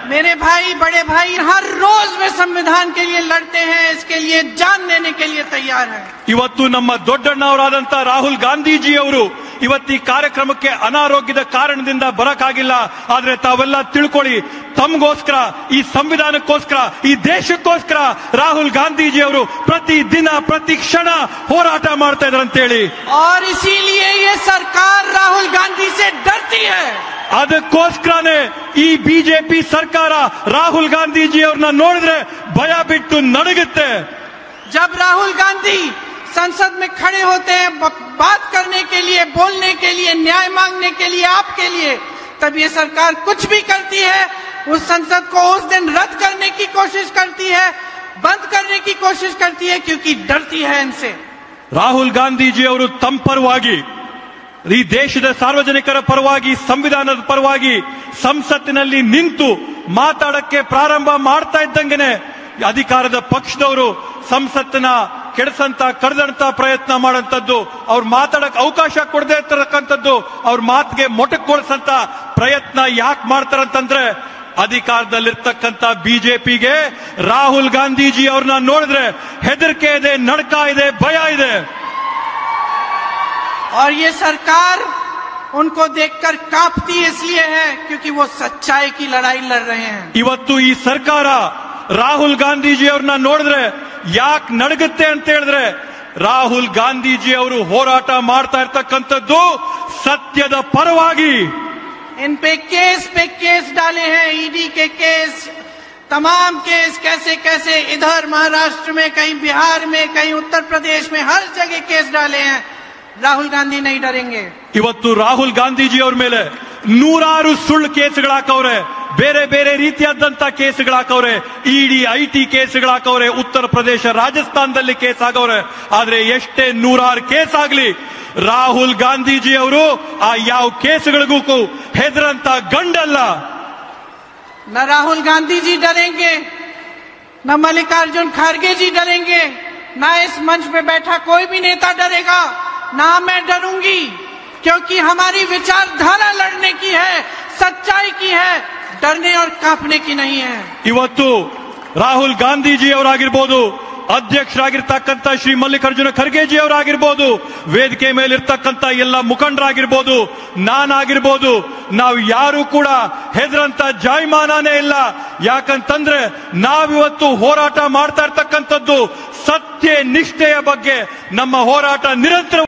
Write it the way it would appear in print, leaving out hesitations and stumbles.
मेरे भाई बड़े भाई हर रोज वे संविधान के लिए लड़ते हैं, इसके लिए जान देने के लिए तैयार है। ಇವತ್ತು ನಮ್ಮ ದೊಡ್ಡಣ್ಣವರಾದಂತ ರಾಹುಲ್ ಗಾಂಧೀಜಿ ಅವರು ಇವತ್ತು ಈ ಕಾರ್ಯಕ್ರಮಕ್ಕೆ ಅನಾರೋಗ್ಯದ ಕಾರಣದಿಂದ ಬರಕಾಗಿಲ್ಲ. ಆದ್ರೆ ತಾವೆಲ್ಲ ತಿಳ್ಕೊಳ್ಳಿ, ತಮಗೋಸ್ಕರ, ಈ ಸಂವಿಧಾನಕ್ಕೋಸ್ಕರ, ಈ ದೇಶಕ್ಕೋಸ್ಕರ ರಾಹುಲ್ ಗಾಂಧೀಜಿ ಅವರು ಪ್ರತಿ ದಿನ ಪ್ರತಿ ಕ್ಷಣ ಹೋರಾಟ ಮಾಡ್ತಾ ಇದ್ದಾರೆ ಅಂತೇಳಿ. और इसीलिए ये सरकार राहुल गांधी से डरती है. ಅದಕ್ಕೋಸ್ಕರನೇ ಈ ಬಿಜೆಪಿ ಸರ್ಕಾರ ರಾಹುಲ್ ಗಾಂಧೀಜಿ ಅವ್ರನ್ನ ನೋಡಿದ್ರೆ ಭಯ ಬಿಟ್ಟು ನಡುಗುತ್ತೆ. जब राहुल गांधी संसद में खड़े होते हैं बात करने के लिए, बोलने के लिए, न्याय मांगने के लिए, आपके लिए, तब ये सरकार कुछ भी करती है, उस संसद को उस दिन रद्द करने की कोशिश करती है, बंद करने की कोशिश करती है, क्योंकि डरती है इनसे. ರಾಹುಲ್ ಗಾಂಧೀಜಿ ಅವರು ತಮ್ಮ ಪರವಾಗಿ, ಈ ದೇಶದ ಸಾರ್ವಜನಿಕರ ಪರವಾಗಿ, ಸಂವಿಧಾನದ ಪರವಾಗಿ ಸಂಸತ್ತಿನಲ್ಲಿ ನಿಂತು ಮಾತಾಡಕ್ಕೆ ಪ್ರಾರಂಭ ಮಾಡ್ತಾ ಇದ್ದಂಗೆನೆ ಅಧಿಕಾರದ ಪಕ್ಷದವರು ಸಂಸತ್ತಿನ ಕರೆದಂತ ಪ್ರಯತ್ನ ಮಾಡಂತದ್ದು, ಅವ್ರ ಮಾತಾಡಕ್ ಅವಕಾಶ ಕೊಡದೇ ಇರತಕ್ಕಂಥದ್ದು, ಅವ್ರ ಮಾತಿಗೆ ಮೊಟಕುಗೊಳಿಸಂತ ಪ್ರಯತ್ನ ಯಾಕೆ ಮಾಡ್ತಾರಂತಂದ್ರೆ ಅಧಿಕಾರದಲ್ಲಿರ್ತಕ್ಕಂಥ ಬಿಜೆಪಿಗೆ ರಾಹುಲ್ ಗಾಂಧೀಜಿ ಅವ್ರನ್ನ ನೋಡಿದ್ರೆ ಹೆದರಿಕೆ ಇದೆ, ನಡ್ಕ ಇದೆ, ಭಯ ಇದೆ. और ये सरकार उनको देखकर कांपती इसलिए है क्योंकि वो सच्चाई की लड़ाई लड़ रहे हैं. ಇವತ್ತು ಈ ಸರ್ಕಾರ ರಾಹುಲ್ ಗಾಂಧೀಜಿ ಅವ್ರನ್ನ ನೋಡಿದ್ರೆ ಯಾಕೆ ನಡಗುತ್ತೆ ಅಂತ ಹೇಳಿದ್ರೆ ರಾಹುಲ್ ಗಾಂಧೀಜಿ ಅವರು ಹೋರಾಟ ಮಾಡ್ತಾ ಇರ್ತಕ್ಕಂಥದ್ದು ಸತ್ಯದ ಪರವಾಗಿ. इन पे केस डाले हैं, ईडी के केस, तमाम केस, कैसे कैसे इधर महाराष्ट्र में, कहीं बिहार में, कहीं उत्तर प्रदेश में, हर जगह केस डाले हैं. राहुल गांधी नहीं डरेंगे. ಇವತ್ತು ರಾಹುಲ್ ಗಾಂಧೀಜಿ ಅವ್ರ ಮೇಲೆ ನೂರಾರು ಸುಳ್ಳು ಕೇಸ್ಗಳು ಹಾಕವ್ರೆ, ಬೇರೆ ಬೇರೆ ರೀತಿಯಾದಂತ ಕೇಸ್ಗಳು ಹಾಕವ್ರೆ, ಇಡಿ ಐಟಿ ಕೇಸ್ಗಳು ಹಾಕವ್ರೆ, ಉತ್ತರ ಪ್ರದೇಶ ರಾಜಸ್ಥಾನದಲ್ಲಿ ಕೇಸ್ ಆಗವ್ರೆ. ಆದ್ರೆ ಎಷ್ಟೇ ನೂರಾರು ಕೇಸ್ ಆಗ್ಲಿ, ರಾಹುಲ್ ಗಾಂಧೀಜಿ ಅವರು ಆ ಯಾವ ಕೇಸ್ಗಳಿಗೂ ಹೆದರಂತ ಗಂಡಲ್ಲ. न राहुल गांधी जी डरेंगे, न मल्लिकार्जुन खड़गे जी डरेंगे, न इस मंच पे बैठा कोई भी नेता डरेगा, ना मैं डरूंगी, क्योंकि हमारी विचारधारा लड़ने की है, सच्चाई की है, डरने और कांपने की नहीं है. ಇವತ್ತು ರಾಹುಲ್ ಗಾಂಧೀಜಿ ಅವರಾಗಿರ್ಬೋದು, ಅಧ್ಯಕ್ಷರಾಗಿರ್ತಕ್ಕಂಥ ಶ್ರೀ ಮಲ್ಲಿಕಾರ್ಜುನ ಖರ್ಗೆಜಿ ಅವರಾಗಿರ್ಬೋದು, ವೇದಿಕೆ ಮೇಲಿರ್ತಕ್ಕಂಥ ಎಲ್ಲ ಮುಖಂಡರಾಗಿರ್ಬೋದು, ನಾನಾಗಿರ್ಬೋದು, ನಾವು ಯಾರು ಕೂಡ ಹೆದರಂತ ಜಾಯಮಾನನೇ ಇಲ್ಲ. ಯಾಕಂತಂದ್ರೆ ನಾವಿವತ್ತು ಹೋರಾಟ ಮಾಡ್ತಾ ಇರ್ತಕ್ಕಂಥದ್ದು ಸತ್ಯ ನಿಷ್ಠೆಯ ಬಗ್ಗೆ. ನಮ್ಮ ಹೋರಾಟ ನಿರಂತರ